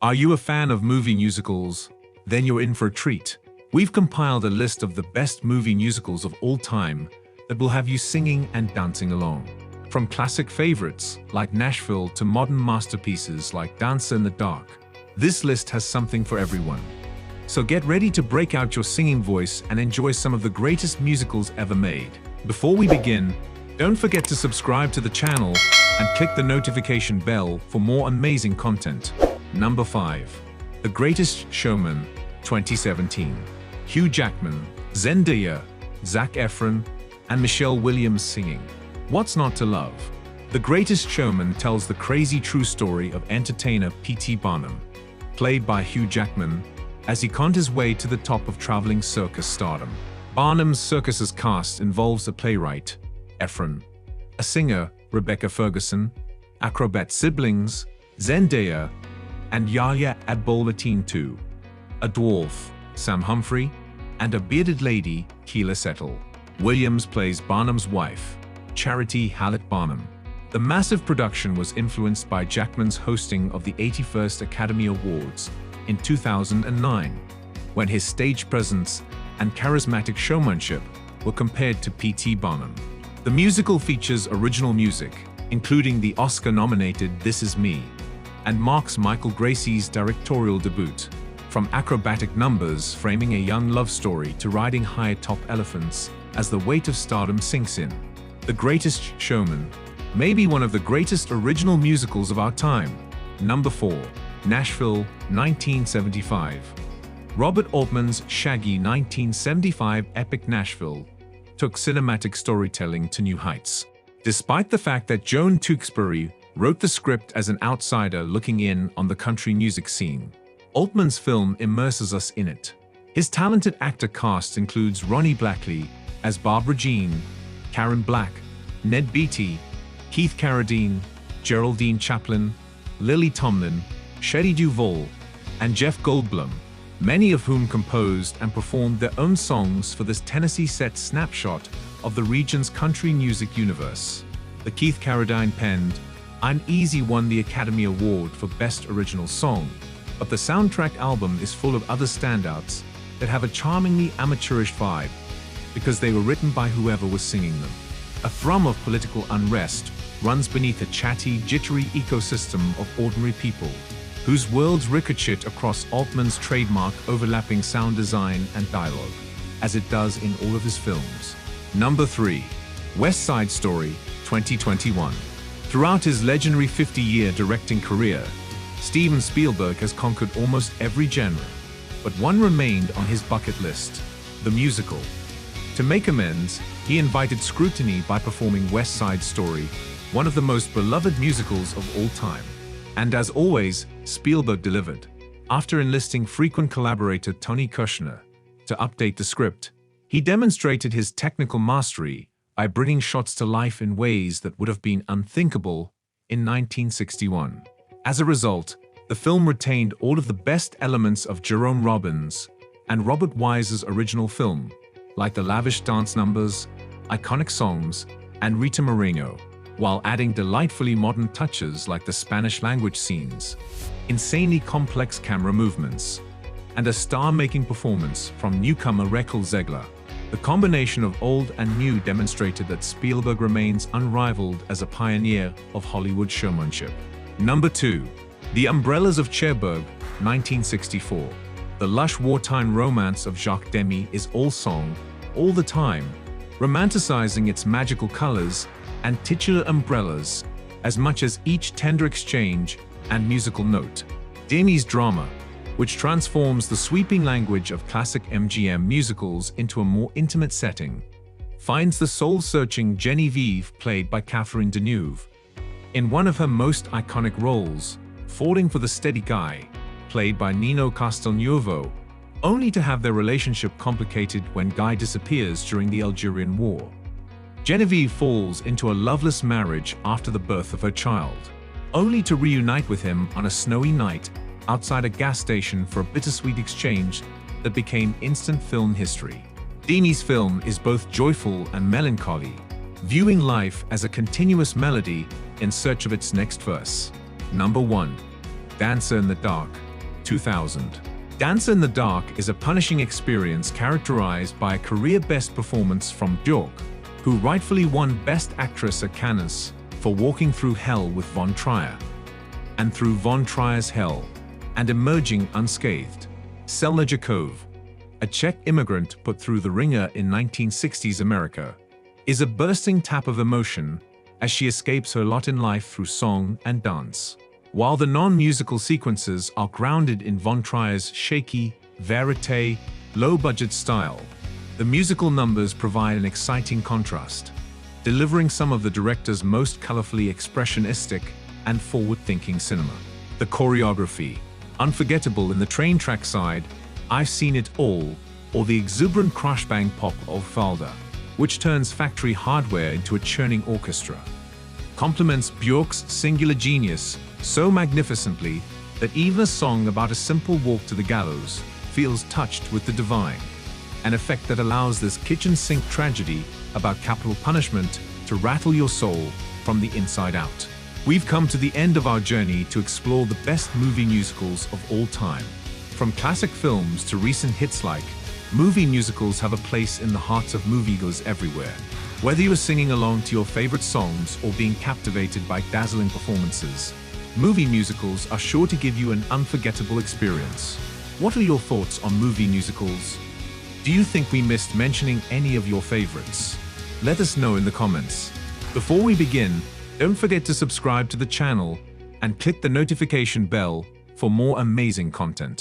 Are you a fan of movie musicals? Then you're in for a treat. We've compiled a list of the best movie musicals of all time that will have you singing and dancing along. From classic favorites like Nashville to modern masterpieces like Dancer in the Dark, this list has something for everyone. So get ready to break out your singing voice and enjoy some of the greatest musicals ever made. Before we begin, don't forget to subscribe to the channel and click the notification bell for more amazing content. Number 5. The Greatest Showman, 2017. Hugh Jackman, Zendaya, Zac Efron, and Michelle Williams singing. What's not to love? The Greatest Showman tells the crazy true story of entertainer P.T. Barnum, played by Hugh Jackman, as he conned his way to the top of traveling circus stardom. Barnum's circus's cast involves a playwright, Efron, a singer, Rebecca Ferguson, acrobat siblings, Zendaya, and Yahya Abdul-Mateen II, a dwarf, Sam Humphrey, and a bearded lady, Keela Settle. Williams plays Barnum's wife, Charity Hallett Barnum. The massive production was influenced by Jackman's hosting of the 81st Academy Awards in 2009, when his stage presence and charismatic showmanship were compared to P.T. Barnum. The musical features original music, including the Oscar-nominated This Is Me, and marks Michael Gracey's directorial debut. From acrobatic numbers framing a young love story to riding high atop elephants as the weight of stardom sinks in, The Greatest Showman may be one of the greatest original musicals of our time. Number 4. Nashville, 1975. Robert Altman's shaggy 1975 epic Nashville took cinematic storytelling to new heights. Despite the fact that Joan Tewksbury wrote the script as an outsider looking in on the country music scene, Altman's film immerses us in it. His talented actor cast includes Ronnie Blackley as Barbara Jean, Karen Black, Ned Beatty, Keith Carradine, Geraldine Chaplin, Lily Tomlin, Shelley Duvall, and Jeff Goldblum, many of whom composed and performed their own songs for this Tennessee-set snapshot of the region's country music universe. The Keith Carradine penned I'm Easy won the Academy Award for Best Original Song, but the soundtrack album is full of other standouts that have a charmingly amateurish vibe because they were written by whoever was singing them. A thrum of political unrest runs beneath a chatty, jittery ecosystem of ordinary people, whose worlds ricochet across Altman's trademark overlapping sound design and dialogue, as it does in all of his films. Number 3. West Side Story, 2021. Throughout his legendary 50-year directing career, Steven Spielberg has conquered almost every genre, but one remained on his bucket list: the musical. To make amends, he invited scrutiny by performing West Side Story, one of the most beloved musicals of all time. And as always, Spielberg delivered. After enlisting frequent collaborator Tony Kushner to update the script, he demonstrated his technical mastery by bringing shots to life in ways that would have been unthinkable in 1961. As a result, the film retained all of the best elements of Jerome Robbins and Robert Wise's original film, like the lavish dance numbers, iconic songs, and Rita Moreno, while adding delightfully modern touches like the Spanish-language scenes, insanely complex camera movements, and a star-making performance from newcomer Raquel Zegler. The combination of old and new demonstrated that Spielberg remains unrivaled as a pioneer of Hollywood showmanship. Number 2. The Umbrellas of Cherbourg, 1964. The lush wartime romance of Jacques Demy is all song, all the time, romanticizing its magical colors and titular umbrellas as much as each tender exchange and musical note. Demy's drama, which transforms the sweeping language of classic MGM musicals into a more intimate setting, finds the soul-searching Genevieve, played by Catherine Deneuve, in one of her most iconic roles, falling for the steady guy, played by Nino Castelnuovo, only to have their relationship complicated when Guy disappears during the Algerian War. Genevieve falls into a loveless marriage after the birth of her child, only to reunite with him on a snowy night outside a gas station for a bittersweet exchange that became instant film history. Demy's film is both joyful and melancholy, viewing life as a continuous melody in search of its next verse. Number 1. Dancer in the Dark, 2000. Dancer in the Dark is a punishing experience characterized by a career-best performance from Björk, who rightfully won Best Actress at Cannes for walking through hell with Von Trier. And through Von Trier's hell, and emerging unscathed. Selma Jakov, a Czech immigrant put through the ringer in 1960s America, is a bursting tap of emotion as she escapes her lot in life through song and dance. While the non-musical sequences are grounded in Von Trier's shaky, verite, low-budget style, the musical numbers provide an exciting contrast, delivering some of the director's most colorfully expressionistic and forward-thinking cinema. The choreography, unforgettable in the train track side, I've Seen It All, or the exuberant crash-bang pop of Falda, which turns factory hardware into a churning orchestra, complements Björk's singular genius so magnificently that even a song about a simple walk to the gallows feels touched with the divine, an effect that allows this kitchen sink tragedy about capital punishment to rattle your soul from the inside out. We've come to the end of our journey to explore the best movie musicals of all time. From classic films to recent hits like, movie musicals have a place in the hearts of moviegoers everywhere. Whether you are singing along to your favorite songs or being captivated by dazzling performances, movie musicals are sure to give you an unforgettable experience. What are your thoughts on movie musicals? Do you think we missed mentioning any of your favorites? Let us know in the comments. Before we begin, don't forget to subscribe to the channel and click the notification bell for more amazing content.